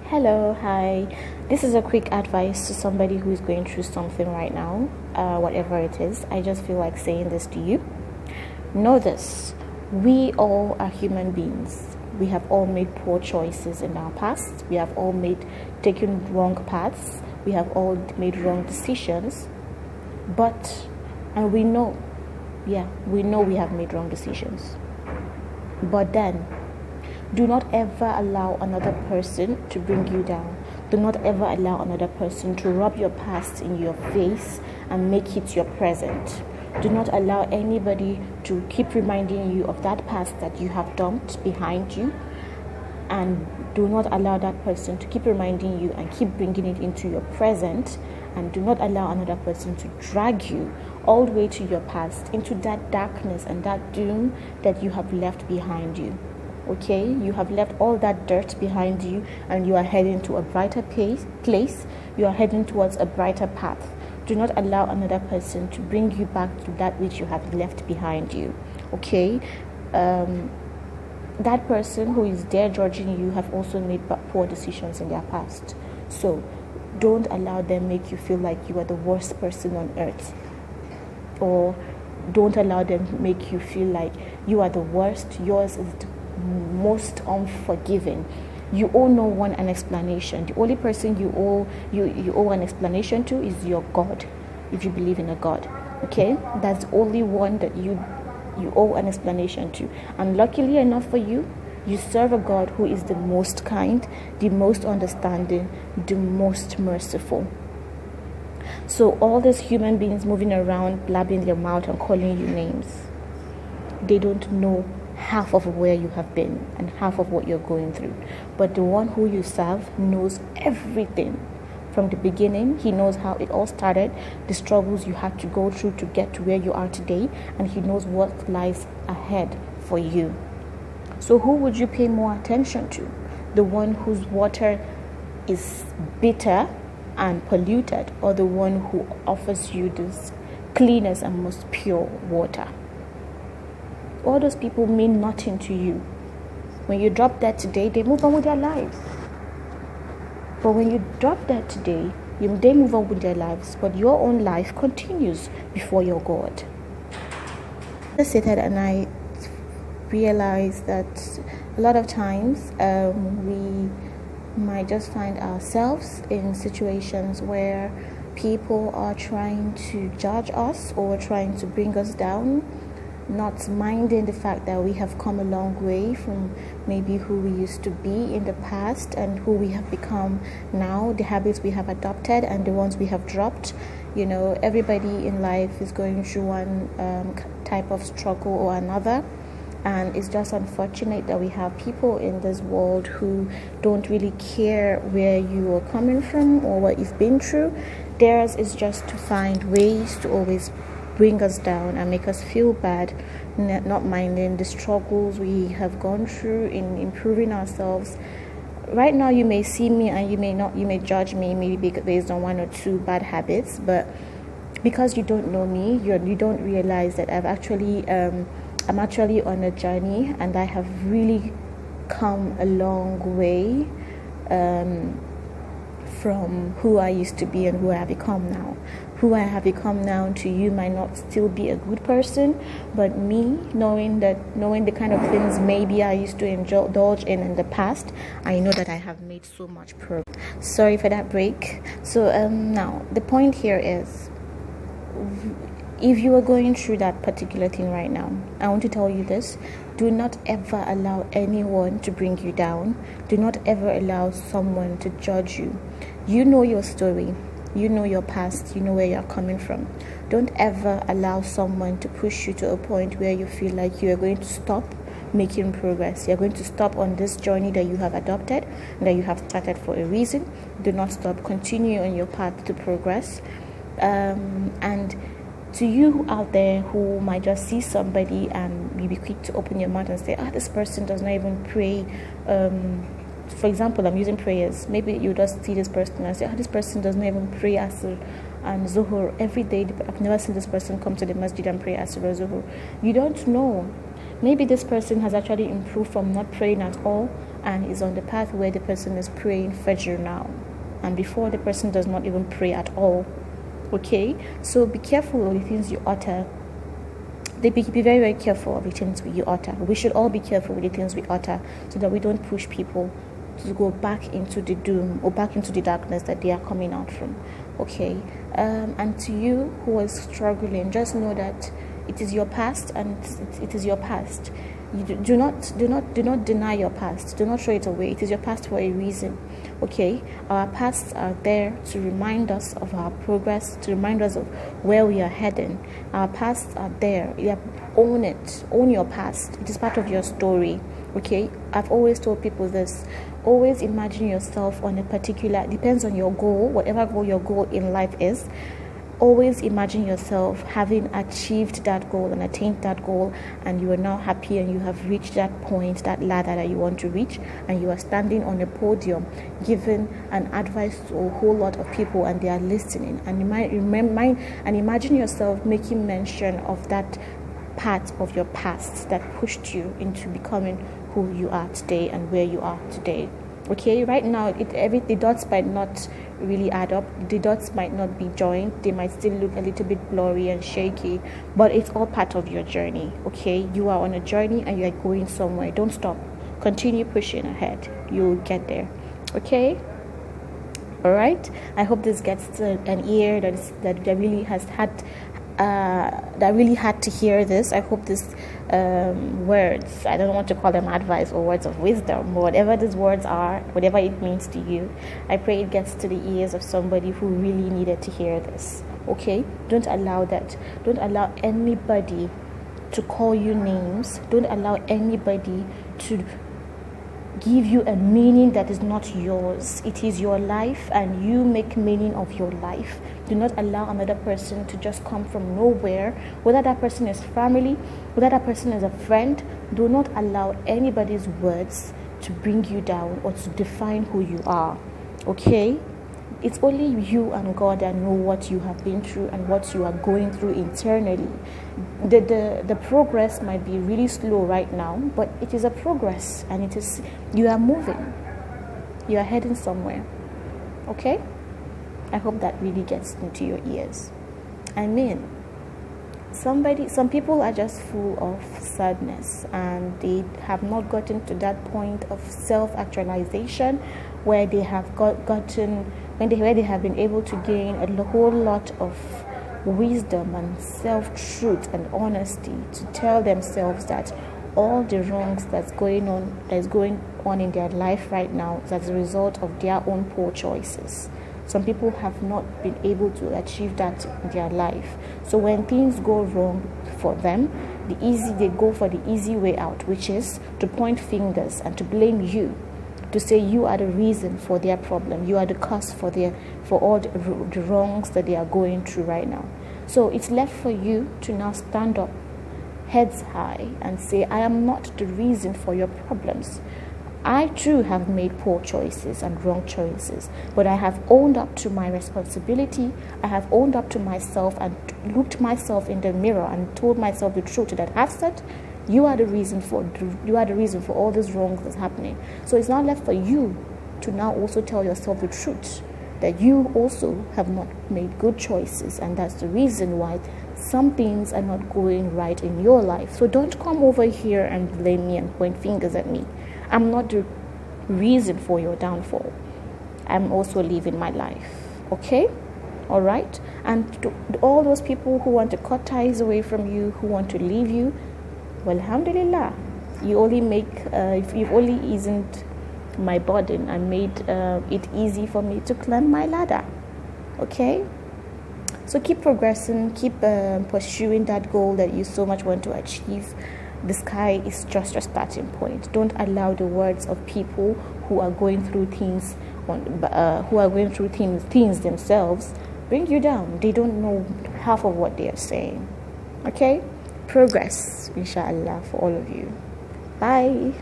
Hello, hi. This is a quick advice to somebody who is going through something right now, whatever it is. I just feel like saying this to you. Know this: we all are human beings. We have all made poor choices in our past. We have all taken wrong paths. We have all made wrong decisions. And we know, we know we have made wrong decisions. But then, do not ever allow another person to bring you down. Do not ever allow another person to rub your past in your face and make it your present. Do not allow anybody to keep reminding you of that past that you have dumped behind you. And do not allow that person to keep reminding you and keep bringing it into your present. And do not allow another person to drag you all the way to your past, into that darkness and that doom that you have left behind you. Okay, you have left all that dirt behind you and you are heading to a brighter place. You are heading towards a brighter path. Do not allow another person to bring you back to that which you have left behind you. Okay, that person who is there judging you have also made poor decisions in their past. So don't allow them make you feel like you are the worst person on earth, or don't allow them make you feel like you are the worst. Yours is the most unforgiving. You owe no one an explanation. The only person you owe an explanation to is your God, if you believe in a God. Okay, that's the only one that you owe an explanation to. And luckily enough for you, you serve a God who is the most kind, the most understanding, the most merciful. So all these human beings moving around blabbing their mouth and calling you names, they don't know half of where you have been and half of what you're going through. But the one who you serve knows everything from the beginning. He knows how it all started, the struggles you had to go through to get to where you are today, and he knows what lies ahead for you. So who would you pay more attention to? The one whose water is bitter and polluted, or the one who offers you this cleanest and most pure water? All those people mean nothing to you. When you drop that today, they move on with their lives. But when you drop that today, they move on with their lives, but your own life continues before your God. I stated, and I realized that a lot of times we might just find ourselves in situations where people are trying to judge us or trying to bring us down, not minding the fact that we have come a long way from maybe who we used to be in the past and who we have become now, the habits we have adopted and the ones we have dropped. Everybody in life is going through one type of struggle or another, and it's just unfortunate that we have people in this world who don't really care where you are coming from or what you've been through. Theirs is just to find ways to always bring us down and make us feel bad, not minding the struggles we have gone through in improving ourselves. Right now you may see me and you may judge me maybe based on one or two bad habits, but because you don't know me, you don't realize that I'm actually on a journey, and I have really come a long way from who I used to be and who I have become now. Who I have become now to you might not still be a good person, but me, knowing the kind of things maybe I used to indulge in the past, I know that I have made so much progress. Sorry for that break. So now the point here is, if you are going through that particular thing right now, I want to tell you this: do not ever allow anyone to bring you down. Do not ever allow someone to judge you. You know your story. You know your past. You know where you're coming from. Don't ever allow someone to push you to a point where you feel like you are going to stop making progress. You're going to stop on this journey that you have adopted and that you have started for a reason. Do not stop. Continue on your path to progress. And to you out there who might just see somebody and you be quick to open your mouth and say, this person does not even pray. For example, I'm using prayers. Maybe you just see this person and say, this person does not even pray Asr and Zuhur every day. I've never seen this person come to the masjid and pray Asr or Zuhur. You don't know. Maybe this person has actually improved from not praying at all and is on the path where the person is praying Fajr now, and before the person does not even pray at all. Okay, so be careful of the things you utter. Be very, very careful of the things you utter. We should all be careful with the things we utter, so that we don't push people to go back into the doom or back into the darkness that they are coming out from. Okay, and to you who is struggling, just know that it is your past, and it is your past. You do not deny your past. Do not throw it away. It is your past for a reason. Okay, our pasts are there to remind us of our progress, to remind us of where we are heading. Our pasts are there. Own it. Own your past. It is part of your story. Okay, I've always told people this. Always imagine yourself on a particular, depends on your goal, whatever your goal in life is. Always imagine yourself having achieved that goal and attained that goal, and you are now happy and you have reached that point, that ladder that you want to reach, and you are standing on a podium giving an advice to a whole lot of people, and they are listening. And imagine yourself making mention of that part of your past that pushed you into becoming who you are today and where you are today. Okay, right now the dots might not really add up. The dots might not be joined. They might still look a little bit blurry and shaky, but it's all part of your journey. Okay, you are on a journey and you are going somewhere. Don't stop. Continue pushing ahead. You'll get there. Okay. All right. I hope this gets to an ear that really has had. That really had to hear this. I hope this words, I don't want to call them advice or words of wisdom, but whatever these words are, whatever it means to you, I pray it gets to the ears of somebody who really needed to hear this. Okay, don't allow that. Don't allow anybody to call you names. Don't allow anybody to give you a meaning that is not yours. It is your life, and you make meaning of your life. Do not allow another person to just come from nowhere, whether that person is family, whether that person is a friend. Do not allow anybody's words to bring you down or to define who you are. Okay? It's only you and God that know what you have been through and what you are going through internally. The progress might be really slow right now, but it is a progress, and it is, you are moving. You are heading somewhere. Okay? I hope that really gets into your ears. I mean, some people are just full of sadness, and they have not gotten to that point of self-actualization where they have gotten where they have been able to gain a whole lot of wisdom and self-truth and honesty to tell themselves that all the wrongs that's going on in their life right now is as a result of their own poor choices. Some people have not been able to achieve that in their life. So when things go wrong for them, they go for the easy way out, which is to point fingers and to blame you, to say you are the reason for their problem. You are the cause for all the wrongs that they are going through right now. So it's left for you to now stand up, heads high, and say, I am not the reason for your problems. I too have made poor choices and wrong choices, but I have owned up to my responsibility. I have owned up to myself and looked myself in the mirror and told myself the truth that Hafsat, you are the reason for all these wrongs that's happening. So it's now left for you to now also tell yourself the truth that you also have not made good choices, and that's the reason why some things are not going right in your life. So don't come over here and blame me and point fingers at me. I'm not the reason for your downfall. I'm also living my life. Okay? All right? And to all those people who want to cut ties away from you, who want to leave you, well, alhamdulillah, you only if you've only eased my burden and made it easy for me to climb my ladder. Okay? So keep progressing, keep pursuing that goal that you so much want to achieve. The sky is just your starting point. Don't allow the words of people who are going through things, things themselves, bring you down. They don't know half of what they are saying. Okay? Progress, inshallah, for all of you. Bye.